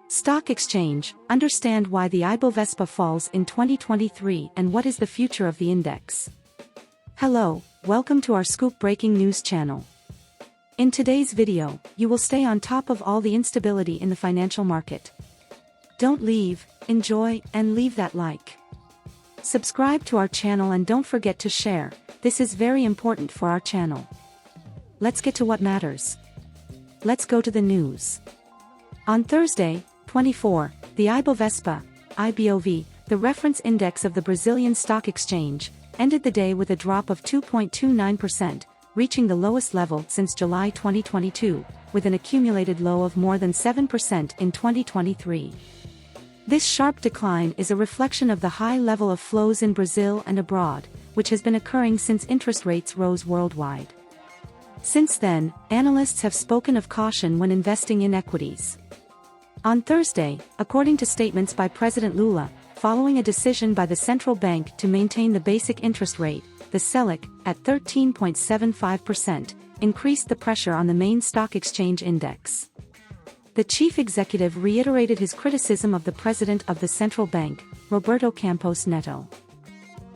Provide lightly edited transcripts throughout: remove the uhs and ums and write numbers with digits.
Stock exchange, understand why the Ibovespa falls in 2023 and what is the future of the index. Hello, welcome to our Scoop Breaking News channel. In today's video, you will stay on top of all the instability in the financial market. Don't leave, enjoy, and leave that like. Subscribe to our channel and don't forget to share, this is very important for our channel. Let's get to what matters. Let's go to the news. On Thursday, 24, the Ibovespa, IBOV, the reference index of the Brazilian stock exchange, ended the day with a drop of 2.29%, reaching the lowest level since July 2022, with an accumulated low of more than 7% in 2023. This sharp decline is a reflection of the high level of flows in Brazil and abroad, which has been occurring since interest rates rose worldwide. Since then, analysts have spoken of caution when investing in equities. On Thursday, according to statements by President Lula, following a decision by the central bank to maintain the basic interest rate, the Selic, at 13.75%, increased the pressure on the main stock exchange index. The chief executive reiterated his criticism of the president of the central bank, Roberto Campos Neto.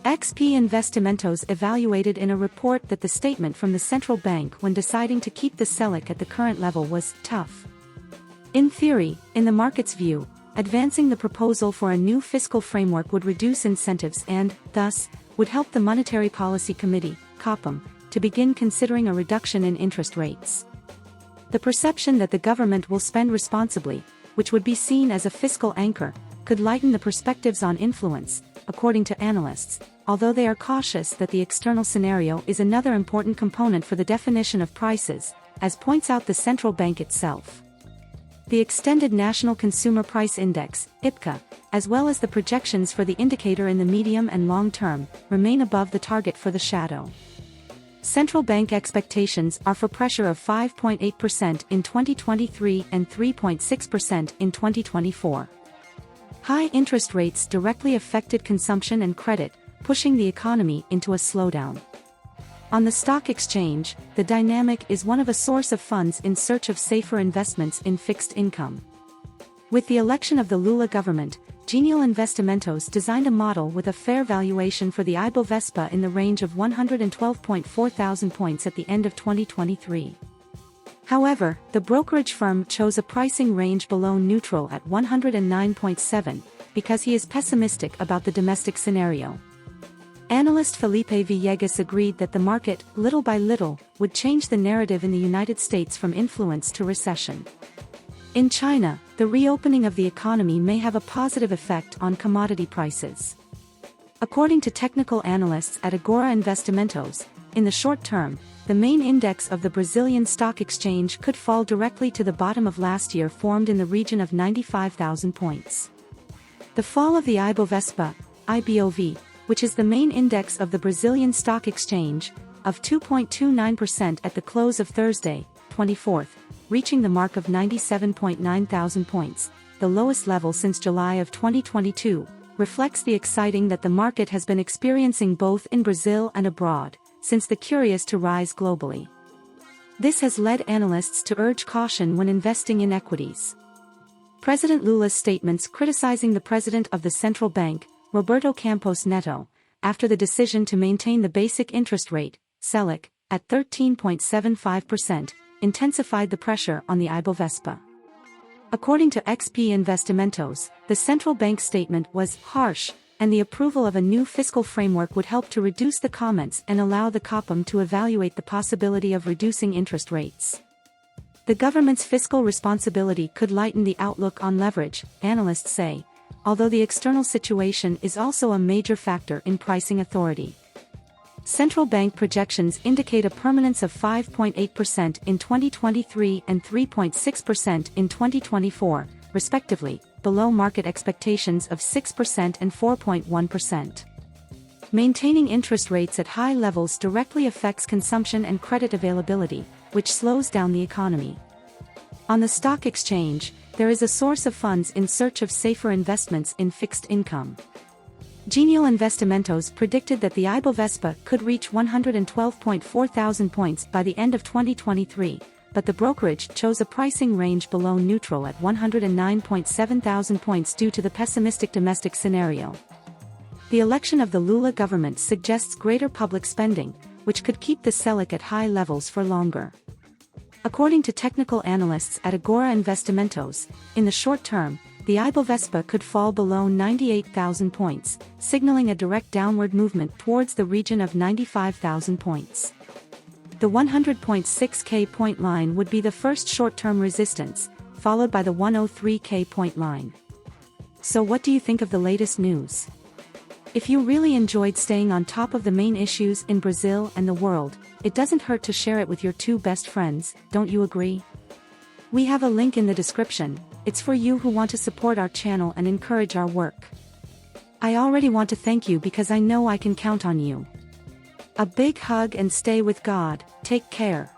XP Investimentos evaluated in a report that the statement from the central bank when deciding to keep the Selic at the current level was tough. In theory, in the market's view, advancing the proposal for a new fiscal framework would reduce incentives and, thus, would help the Monetary Policy Committee, COPOM, to begin considering a reduction in interest rates. The perception that the government will spend responsibly, which would be seen as a fiscal anchor, could lighten the perspectives on influence, according to analysts, although they are cautious that the external scenario is another important component for the definition of prices, as points out the central bank itself. The Extended National Consumer Price Index, IPCA, as well as the projections for the indicator in the medium and long term, remain above the target for the shadow. Central bank expectations are for pressure of 5.8% in 2023 and 3.6% in 2024. High interest rates directly affected consumption and credit, pushing the economy into a slowdown. On the stock exchange, the dynamic is one of a source of funds in search of safer investments in fixed income. With the election of the Lula government, Genial Investimentos designed a model with a fair valuation for the Ibovespa in the range of 112.4 thousand points at the end of 2023. However, the brokerage firm chose a pricing range below neutral at 109.7, because he is pessimistic about the domestic scenario. Analyst Felipe Villegas agreed that the market, little by little, would change the narrative in the United States from influence to recession. In China, the reopening of the economy may have a positive effect on commodity prices. According to technical analysts at Agora Investimentos, in the short term, the main index of the Brazilian stock exchange could fall directly to the bottom of last year, formed in the region of 95,000 points. The fall of the Ibovespa, IBOV, which is the main index of the Brazilian stock exchange, of 2.29% at the close of Thursday, 24th, reaching the mark of 97.9 thousand points, the lowest level since July of 2022, reflects the exciting that the market has been experiencing both in Brazil and abroad, since the curious to rise globally. This has led analysts to urge caution when investing in equities. President Lula's statements criticizing the president of the central bank, Roberto Campos Neto, after the decision to maintain the basic interest rate, Selic, at 13.75%, intensified the pressure on the Ibovespa. According to XP Investimentos, the central bank statement was harsh, and the approval of a new fiscal framework would help to reduce the comments and allow the COPOM to evaluate the possibility of reducing interest rates. The government's fiscal responsibility could lighten the outlook on leverage, analysts say, although the external situation is also a major factor in pricing authority. Central bank projections indicate a permanence of 5.8% in 2023 and 3.6% in 2024, respectively, below market expectations of 6% and 4.1%. Maintaining interest rates at high levels directly affects consumption and credit availability, which slows down the economy. On the stock exchange, there is a source of funds in search of safer investments in fixed income. Genial Investimentos predicted that the Ibovespa could reach 112.4 thousand points by the end of 2023, but the brokerage chose a pricing range below neutral at 109.7 thousand points due to the pessimistic domestic scenario. The election of the Lula government suggests greater public spending, which could keep the Selic at high levels for longer. According to technical analysts at Agora Investimentos, in the short term, the Ibovespa could fall below 98,000 points, signaling a direct downward movement towards the region of 95,000 points. The 100.6K point line would be the first short-term resistance, followed by the 103K point line. So what do you think of the latest news? If you really enjoyed staying on top of the main issues in Brazil and the world, it doesn't hurt to share it with your two best friends, don't you agree? We have a link in the description. It's for you who want to support our channel and encourage our work. I already want to thank you because I know I can count on you. A big hug and stay with God. Take care.